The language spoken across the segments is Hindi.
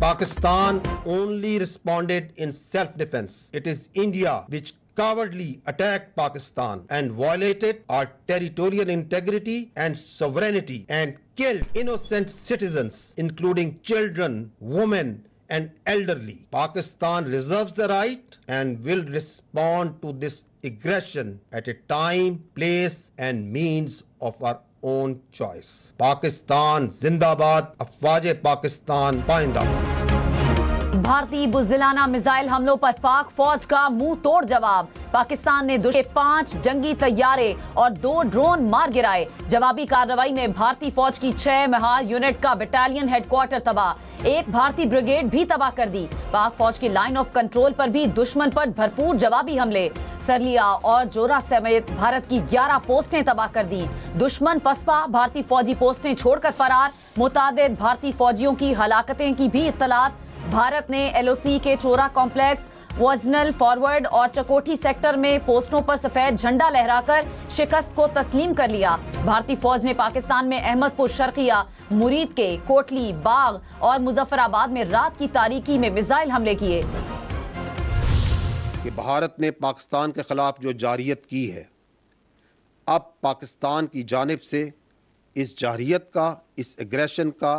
Pakistan only responded in self-defense. It is India which cowardly attacked Pakistan and violated our territorial integrity and sovereignty and killed innocent citizens, including children, women, and elderly. Pakistan reserves the right and will respond to this aggression at a time, place, and means of our own choice. Pakistan Zindabad, अफवाज Pakistan पाइंदाबाद। भारतीय बुज़दिलाना मिसाइल हमलों पर पाक फौज का मुंह तोड़ जवाब। पाकिस्तान ने दुश्मन के 5 जंगी तैयारे और 2 ड्रोन मार गिराए। जवाबी कार्रवाई में भारतीय फौज की 6 महार यूनिट का बटालियन हेडक्वार्टर तबाह, 1 भारतीय ब्रिगेड भी तबाह कर दी। पाक फौज की लाइन ऑफ कंट्रोल पर भी दुश्मन पर भरपूर जवाबी हमले। सरलिया और जोरा समेत भारत की 11 पोस्टें तबाह कर दी। दुश्मन पसपा भारतीय फौजी पोस्टें छोड़कर फरार। मुतादिद भारतीय फौजियों की हलाकतें की भी इत्तलात। भारत ने LOC के चोरा कॉम्प्लेक्स, वॉजनल फॉरवर्ड और चकोठी सेक्टर में पोस्टों पर सफेद झंडा लहराकर शिकस्त को तस्लीम कर लिया। भारतीय फौज ने पाकिस्तान में अहमदपुर, शर्किया, मुरीद के, कोटली, बाग और मुजफ्फराबाद में रात की तारीकी में मिसाइल हमले किए। कि भारत ने पाकिस्तान के खिलाफ जो जारियत की है, अब पाकिस्तान की जानिब से इस जारियत का, इस एग्रेशन का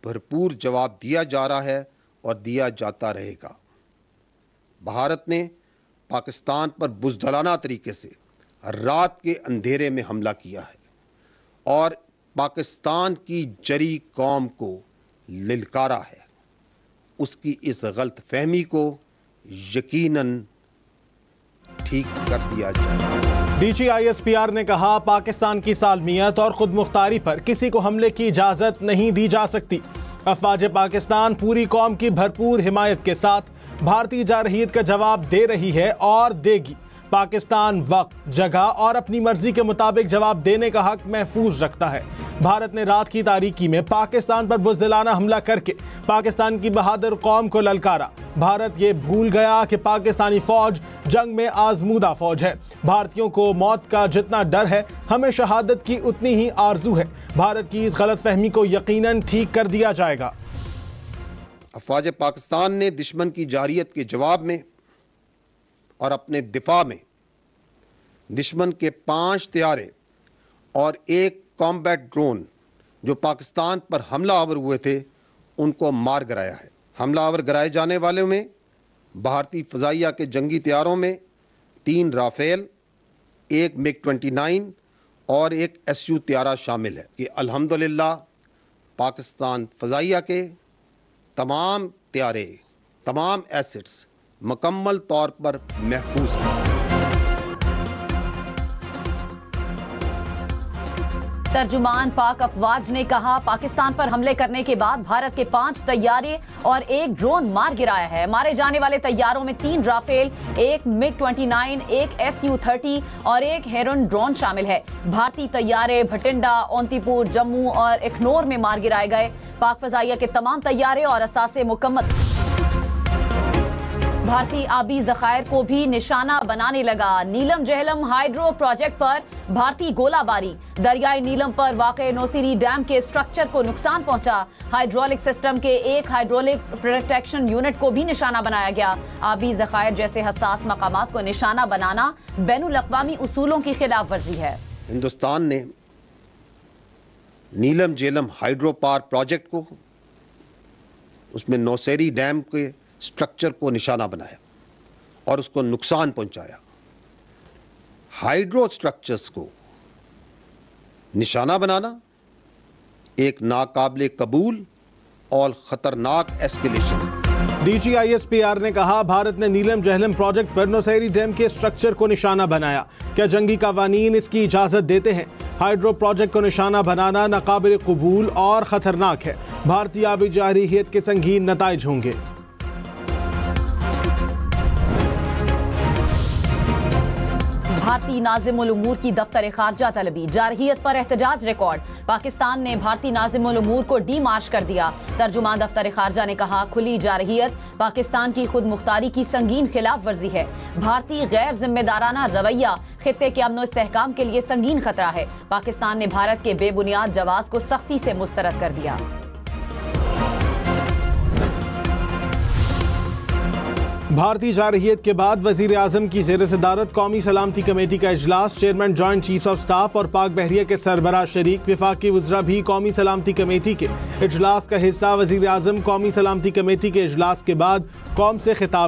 भरपूर जवाब दिया जा रहा है और दिया जाता रहेगा। भारत ने पाकिस्तान पर बुज़दिलाना तरीके से रात के अंधेरे में हमला किया है और पाकिस्तान की जरी कौम को लिलकारा है। उसकी इस गलत फहमी को यकीनन ठीक कर दिया जाए। DGISPR ने कहा, पाकिस्तान की सालमियत और खुद मुख्तारी पर किसी को हमले की इजाज़त नहीं दी जा सकती। अफवाज पाकिस्तान पूरी कौम की भरपूर हिमायत के साथ भारतीय जारहियत का जवाब दे रही है और देगी। पाकिस्तान वक्त, जगह और अपनी मर्जी के मुताबिक जवाब देने का हक महफूज रखता है। भारत ने रात की तारीकी में पाकिस्तान पर बुज़दिलाना हमला करके पाकिस्तान की बहादुर कौम को ललकारा। भारत ये भूल गया कि पाकिस्तानी फौज जंग में आजमूदा फौज है। भारतीयों को मौत का जितना डर है, हमें शहादत की उतनी ही आरजू है। भारत की इस गलत फहमी को यकीनन ठीक कर दिया जाएगा। अफवाज पाकिस्तान ने दुश्मन की जारियत के जवाब में और अपने दिफा में दुश्मन के 5 तैयारे और 1 कॉम्बैट ड्रोन जो पाकिस्तान पर हमलावर हुए थे, उनको मार गिराया है। हमलावर गिराए जाने वालों में भारतीय फ़ज़ाइया के जंगी तैयारों में 3 राफेल, 1 MiG-29 और 1 SU तैयारा शामिल है। कि अल्हम्दुलिल्लाह पाकिस्तान फ़ज़ाइया के तमाम तैयारे, तमाम एसेट्स मुकम्मल तौर पर महफूज हैं। तर्जुमान पाक अफवाज ने कहा, पाकिस्तान पर हमले करने के बाद भारत के 5 तैयारे और 1 ड्रोन मार गिराया है। मारे जाने वाले तैयारों में 3 राफेल, 1 MiG-29, 1 SU-30 और 1 हेरन ड्रोन शामिल है। भारतीय तैयारे भटिंडा, ओंतीपुर, जम्मू और इखनौर में मार गिराए गए। पाक फजाइया के तमाम तैयारे और असासे मुकम्मल। भारतीय आबी जखायर को भी निशाना बनाने लगा। नीलम जहलम हाइड्रो प्रोजेक्ट पर भारतीय गोलाबारी। दरियाई नीलम पर वाक़े नौसीरी डैम के स्ट्रक्चर को नुकसान पहुंचा। हाइड्रोलिक सिस्टम के 1 हाइड्रोलिक प्रोटेक्शन यूनिट को भी निशाना बनाया गया। आबी जखायर जैसे हसास मकामात को निशाना बनाना बैनुल अक़वामी उसूलों की खिलाफ वर्जी है। हिंदुस्तान ने नीलम जेलम हाइड्रो पावर प्रोजेक्ट को, उसमें नौसेरी डैम के स्ट्रक्चर को निशाना बनाया और उसको नुकसान पहुंचाया। हाइड्रो स्ट्रक्चर्स को निशाना बनाना एक नाकाबिले कबूल और खतरनाक एस्केलेशन है। DGISPR ने कहा, भारत ने नीलम जहलम प्रोजेक्ट पर नौसेरी डैम के स्ट्रक्चर को निशाना बनाया। क्या जंगी कवानीन इसकी इजाजत देते हैं? हाइड्रो प्रोजेक्ट को निशाना बनाना नाकाबिले कबूल और खतरनाक है। भारतीय आबी जारहियत के संगीन नताइज होंगे। भारतीय नाज़िमुल उमूर की दफ्तर खारजा तलबी। जारहियत पर एहतजाज रिकॉर्ड। पाकिस्तान ने भारतीय नाज़िमुल उमूर को डीमार्च कर दिया। तर्जुमान दफ्तर खारजा ने कहा, खुली जारहियत पाकिस्तान की खुद मुख्तारी की संगीन खिलाफ वर्जी है। भारतीय गैर जिम्मेदाराना रवैया खित्ते के अमन इस्तेहकाम के लिए संगीन खतरा है। पाकिस्तान ने भारत के बेबुनियाद जवाब को सख्ती से मुस्तरद कर दिया। भारतीय जारहियत के बाद वजीर आजम की ज़ेर सदारत कौमी सलामती कमेटी का इजलास। Chairman joint chief of staff और पाक बहरिया के सरबराह शरीक विफाकी वज़रा भी कौमी सलामती कमेटी के इजलास का हिस्सा। वजीर आजम कौमी सलामती कमेटी के इजलास के बाद कौम से खिताब